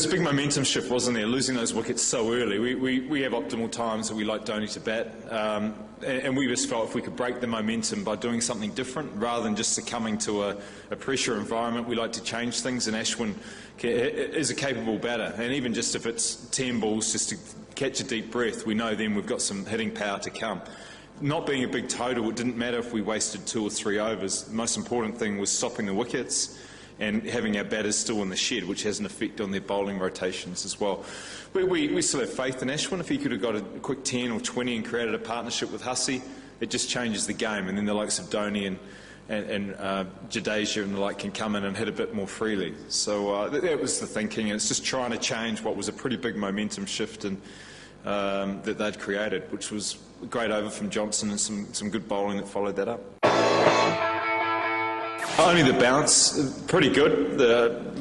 was a big momentum shift, wasn't there, losing those wickets so early. We have optimal times that we like Dhoni to bat, and we just felt if we could break the momentum by doing something different rather than just succumbing to a pressure environment, we like to change things, and Ashwin is a capable batter, and even just if it's 10 balls just to catch a deep breath, we know then we've got some hitting power to come. Not being a big total, it didn't matter if we wasted 2 or 3 overs. The most important thing was stopping the wickets and having our batters still in the shed, which has an effect on their bowling rotations as well. We still have faith in Ashwin. If he could have got a quick 10 or 20 and created a partnership with Hussey, it just changes the game, and then the likes of Dhoni and Jadeja and the like can come in and hit a bit more freely. So that was the thinking, and it's just trying to change what was a pretty big momentum shift that they'd created, which was a great over from Johnson and some good bowling that followed that up. Only the bounce, pretty good.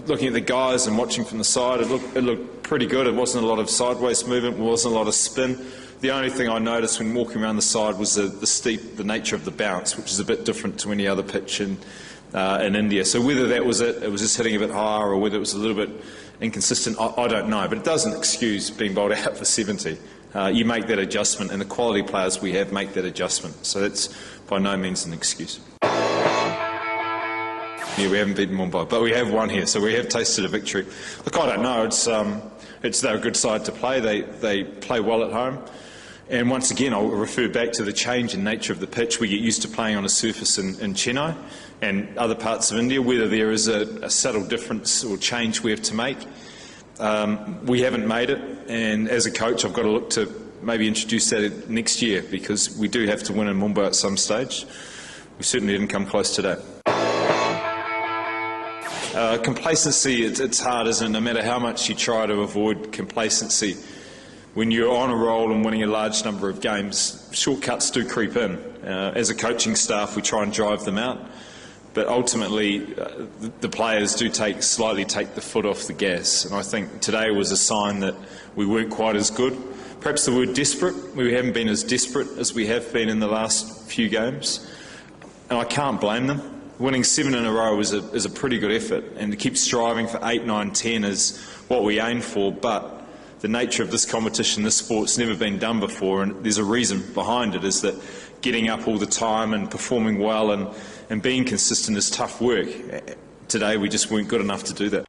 Looking at the guys and watching from the side, it looked pretty good. It wasn't a lot of sideways movement, it wasn't a lot of spin. The only thing I noticed when walking around the side was the nature of the bounce, which is a bit different to any other pitch in India. So whether that was it was just hitting a bit higher, or whether it was a little bit inconsistent, I don't know. But it doesn't excuse being bowled out for 70. You make that adjustment, and the quality players we have make that adjustment. So that's by no means an excuse. Yeah, we haven't beaten Mumbai, but we have won here, so we have tasted a victory. Look, I don't know. They're a good side to play. They play well at home. And once again, I'll refer back to the change in nature of the pitch. We get used to playing on a surface in Chennai and other parts of India, whether there is a subtle difference or change we have to make. We haven't made it, and as a coach, I've got to look to maybe introduce that next year, because we do have to win in Mumbai at some stage. We certainly didn't come close today. Complacency, it's hard, isn't it? No matter how much you try to avoid complacency, when you're on a roll and winning a large number of games, shortcuts do creep in. As a coaching staff, we try and drive them out, but ultimately the players do slightly take the foot off the gas, and I think today was a sign that we weren't quite as good. Perhaps the word desperate, we haven't been as desperate as we have been in the last few games, and I can't blame them. Winning 7 in a row is a pretty good effort, and to keep striving for 8, 9, 10 is what we aim for, but the nature of this competition, this sport's never been done before, and there's a reason behind it, is that getting up all the time and performing well and being consistent is tough work. Today we just weren't good enough to do that.